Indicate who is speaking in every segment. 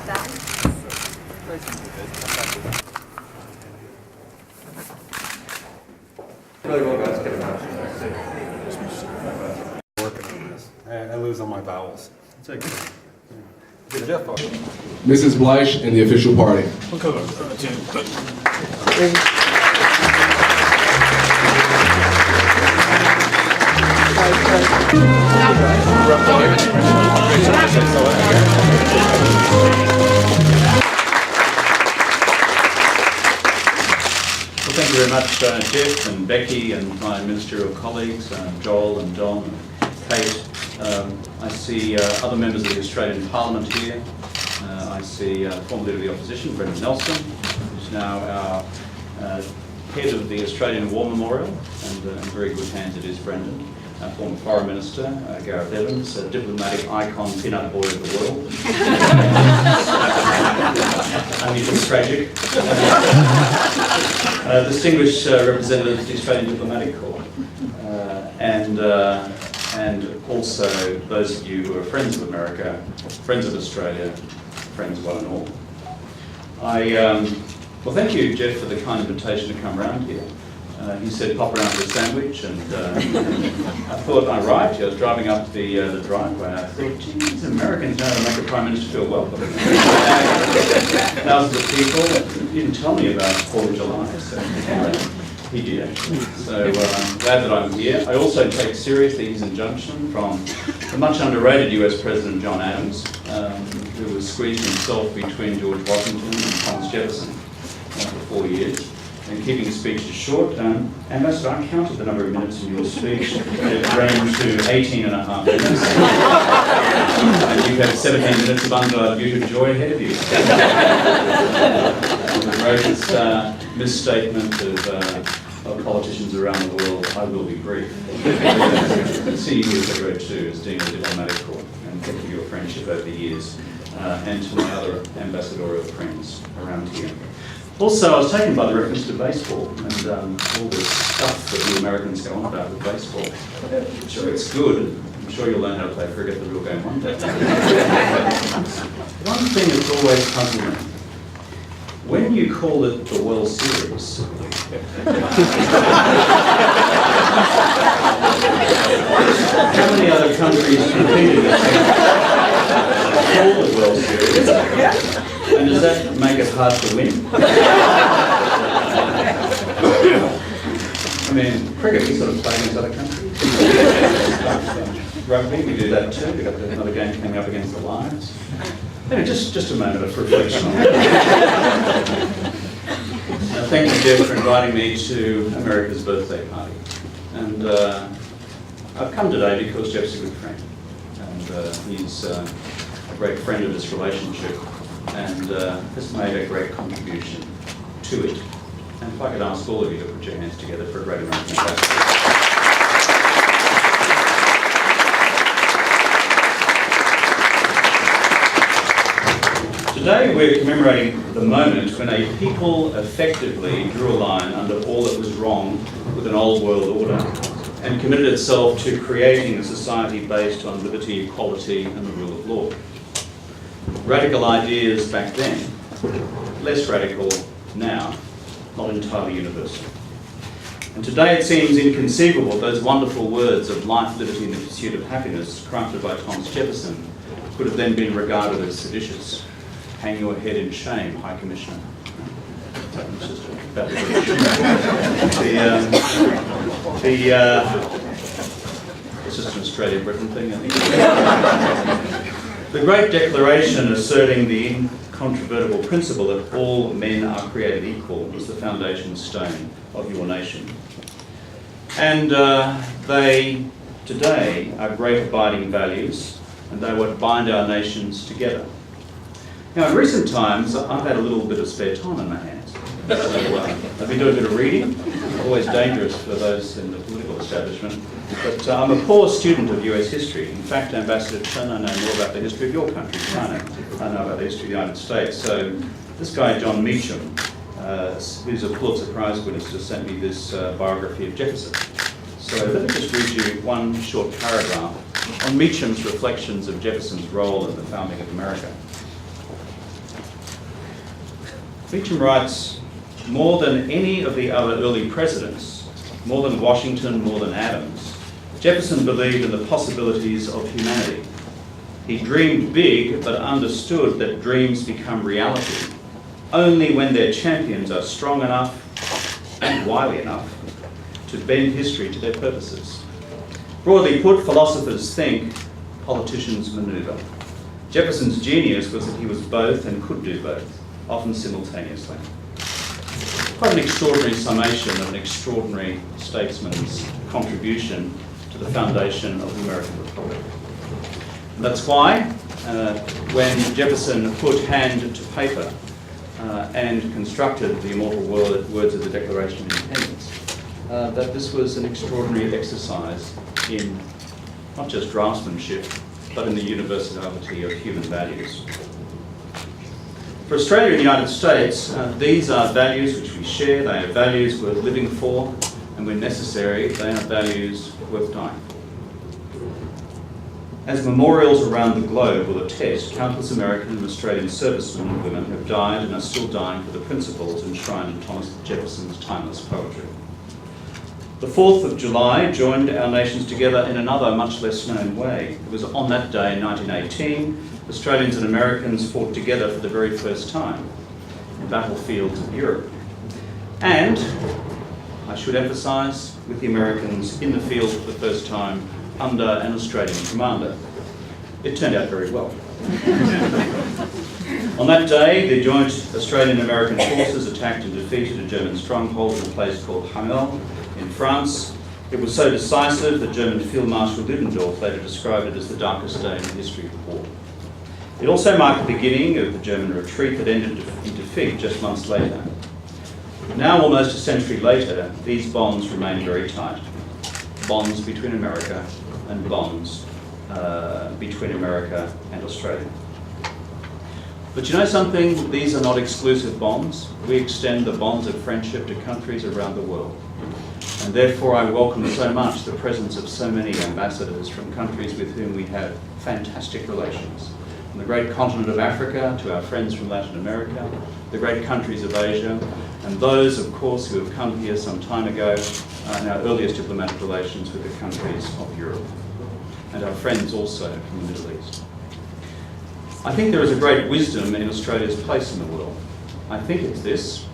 Speaker 1: Really well, guys. Get it out.
Speaker 2: Working on this. I lose on my vowels. It's okay. Get Jeff on.
Speaker 3: Mrs. Bleich and the official party.
Speaker 4: Well, thank you very much, Jeff and Becky and my ministerial colleagues, Joel and Don and Kate. I see other members of the Australian Parliament here. I see former Leader of the Opposition, Brendan Nelson, who's now our head of the Australian War Memorial, and in very good hands it is, Brendan. Former Foreign Minister, Gareth Evans, a diplomatic icon, peanut boy of the world. Only just tragic. Distinguished representative of the Australian Diplomatic Corps. And also those of you who are friends of America, friends of Australia, friends one and all. Well, thank you, Jeff, for the kind invitation to come around here. He said pop around for a sandwich, and I thought, I arrived here, I was driving up the driveway, and I thought, geez, Americans know how to make a Prime Minister feel welcome. Thousands of people, he didn't tell me about 4th of July, so he did actually. So I'm glad that I'm here. I also take seriously his injunction from the much underrated US President John Adams, who was squeezing himself between George Washington and Thomas Jefferson for 4 years. And keeping speeches short, Ambassador, I counted the number of minutes in your speech. It ranged to 18 and a half minutes. And you have 17 minutes of undiluted joy ahead of you. The greatest misstatement of politicians around the world, I will be brief. See you as a great too, as Dean of the Diplomatic Corps, and thank you for your friendship over the years, and to my other ambassadorial friends around here. Also, I was taken by the reference to baseball and all the stuff that you Americans go on about with baseball. I'm sure it's good. I'm sure you'll learn how to play cricket, the real game, one day. One thing that's always puzzled me, when you call it the World Series, how many other countries competed in call the World Series? And does that make it hard to win? I mean, cricket, we sort of play against other countries. Rugby, we do that too. We've got another game coming up against the Lions. Anyway, just a moment of reflection on that. Thank you, Jeff, for inviting me to America's birthday party. And I've come today because Jeff's a good friend. And he's a great friend of this relationship, and has made a great contribution to it. And if I could ask all of you to put your hands together for a great American ambassador. Today we're commemorating the moment when a people effectively drew a line under all that was wrong with an old world order and committed itself to creating a society based on liberty, equality and the rule of law. Radical ideas back then, less radical now, not entirely universal. And today it seems inconceivable those wonderful words of life, liberty and the pursuit of happiness crafted by Thomas Jefferson could have then been regarded as seditious. Hang your head in shame, High Commissioner. It's just an Australia-Britain thing, I think. The Great Declaration asserting the incontrovertible principle that all men are created equal was the foundation stone of your nation. And they, today, are great abiding values, and they what bind our nations together. Now, in recent times, I've had a little bit of spare time on my hands. So I've been doing a bit of reading, always dangerous for those in the political establishment. But I'm a poor student of US history. In fact, Ambassador Chen, I know more about the history of your country than I know about the history of the United States. So this guy, John Meacham, who's a Pulitzer Prize winner, just sent me this biography of Jefferson. So let me just read you one short paragraph on Meacham's reflections of Jefferson's role in the founding of America. Beecham writes, more than any of the other early presidents, more than Washington, more than Adams, Jefferson believed in the possibilities of humanity. He dreamed big, but understood that dreams become reality only when their champions are strong enough and wily enough to bend history to their purposes. Broadly put, philosophers think, politicians manoeuvre. Jefferson's genius was that he was both and could do both, often simultaneously. Quite an extraordinary summation of an extraordinary statesman's contribution to the foundation of the American Republic. And that's why, when Jefferson put hand to paper and constructed the immortal words of the Declaration of Independence, that this was an extraordinary exercise in not just draftsmanship, but in the universality of human values. For Australia and the United States, these are values which we share. They are values worth living for, and when necessary, they are values worth dying for. As memorials around the globe will attest, countless American and Australian servicemen and women have died and are still dying for the principles enshrined in Thomas Jefferson's timeless poetry. The 4th of July joined our nations together in another much less known way. It was on that day in 1918, Australians and Americans fought together for the very first time in battlefields of Europe. And, I should emphasise, with the Americans in the field for the first time under an Australian commander. It turned out very well. On that day, the joint Australian and American forces attacked and defeated a German stronghold in a place called Hamel in France. It was so decisive that German Field Marshal Ludendorff later described it as the darkest day in the history of war. It also marked the beginning of the German retreat that ended in defeat just months later. Now, almost a century later, these bonds remain very tight. Bonds between America and bonds between America and Australia. But you know something? These are not exclusive bonds. We extend the bonds of friendship to countries around the world. And therefore I welcome so much the presence of so many ambassadors from countries with whom we have fantastic relations. From the great continent of Africa to our friends from Latin America, the great countries of Asia, and those, of course, who have come here some time ago in our earliest diplomatic relations with the countries of Europe, and our friends also from the Middle East. I think there is a great wisdom in Australia's place in the world. I think it's this.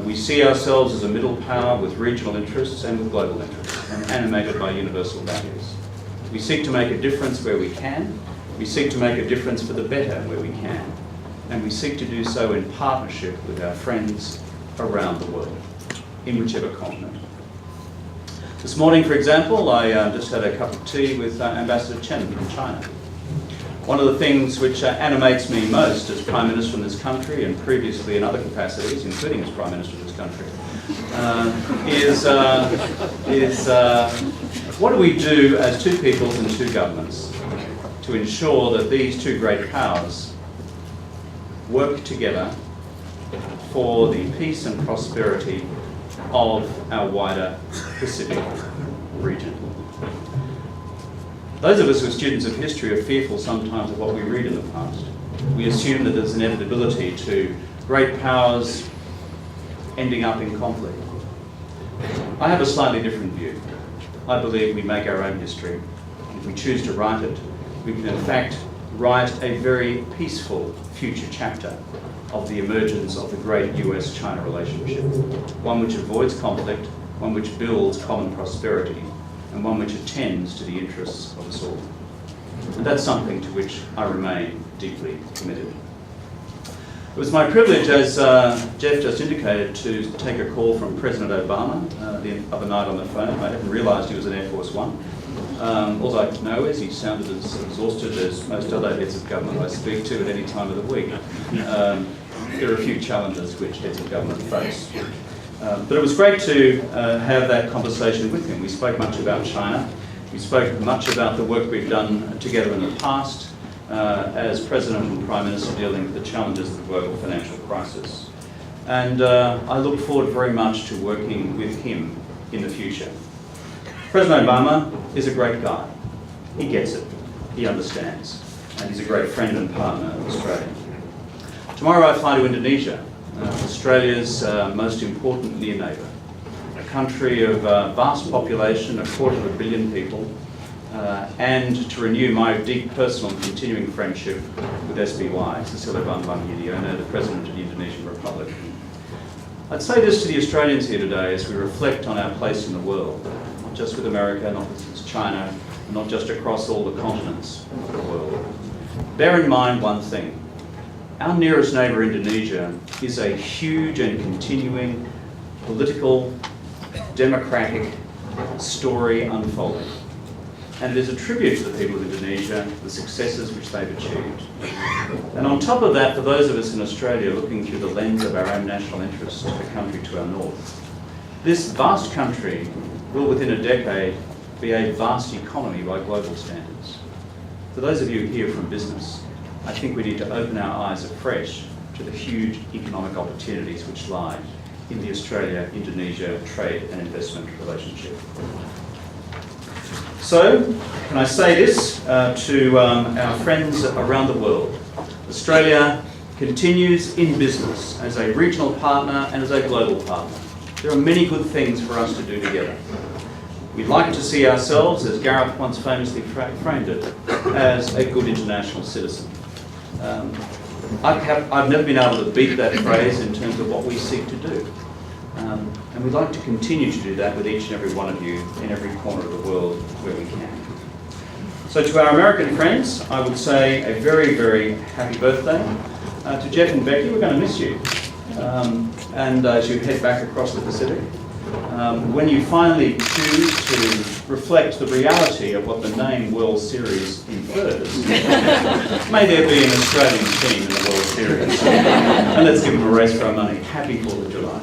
Speaker 4: We see ourselves as a middle power with regional interests and with global interests, and animated by universal values. We seek to make a difference where we can. We seek to make a difference for the better where we can. And we seek to do so in partnership with our friends around the world, in whichever continent. This morning, for example, I just had a cup of tea with Ambassador Chen from China. One of the things which animates me most as Prime Minister in this country, and previously in other capacities, including as Prime Minister of this country, is what do we do as two peoples and two governments to ensure that these two great powers work together for the peace and prosperity of our wider Pacific region. Those of us who are students of history are fearful sometimes of what we read in the past. We assume that there's an inevitability to great powers ending up in conflict. I have a slightly different view. I believe we make our own history. If we choose to write it, we can in fact write a very peaceful future chapter of the emergence of the great US-China relationship, one which avoids conflict, one which builds common prosperity, and one which attends to the interests of us all. And that's something to which I remain deeply committed. It was my privilege, as Jeff just indicated, to take a call from President Obama the other night on the phone. I hadn't realised he was in Air Force One. All I know is he sounded as exhausted as most other heads of government I speak to at any time of the week. There are a few challenges which heads of government face. But it was great to have that conversation with him. We spoke much about China. We spoke much about the work we've done together in the past as President and Prime Minister dealing with the challenges of the global financial crisis. And I look forward very much to working with him in the future. President Obama is a great guy. He gets it. He understands. And he's a great friend and partner of Australia. Tomorrow I fly to Indonesia Australia's most important near neighbour. A country of vast population, 250 million people, and to renew my deep personal and continuing friendship with SBY, Susilo Bambang Yudhoyono, the President of the Indonesian Republic. I'd say this to the Australians here today as we reflect on our place in the world, not just with America, not with China, not just across all the continents of the world. Bear in mind one thing. Our nearest neighbour, Indonesia, is a huge and continuing political, democratic story unfolding. And it is a tribute to the people of Indonesia, the successes which they've achieved. And on top of that, for those of us in Australia looking through the lens of our own national interest, the country to our north, this vast country will within a decade be a vast economy by global standards. For those of you here from business, I think we need to open our eyes afresh to the huge economic opportunities which lie in the Australia-Indonesia trade and investment relationship. So, can I say this to our friends around the world? Australia continues in business as a regional partner and as a global partner. There are many good things for us to do together. We'd like to see ourselves, as Gareth once famously framed it, as a good international citizen. I've never been able to beat that phrase in terms of what we seek to do. And we'd like to continue to do that with each and every one of you in every corner of the world where we can. So to our American friends, I would say a very, very happy birthday. To Jeff and Becky, we're going to miss you. And as you head back across the Pacific, when you finally choose to reflect the reality of what the name World Series infers, may there be an Australian team in the World Series. And let's give them a race for our money. Happy 4th of July.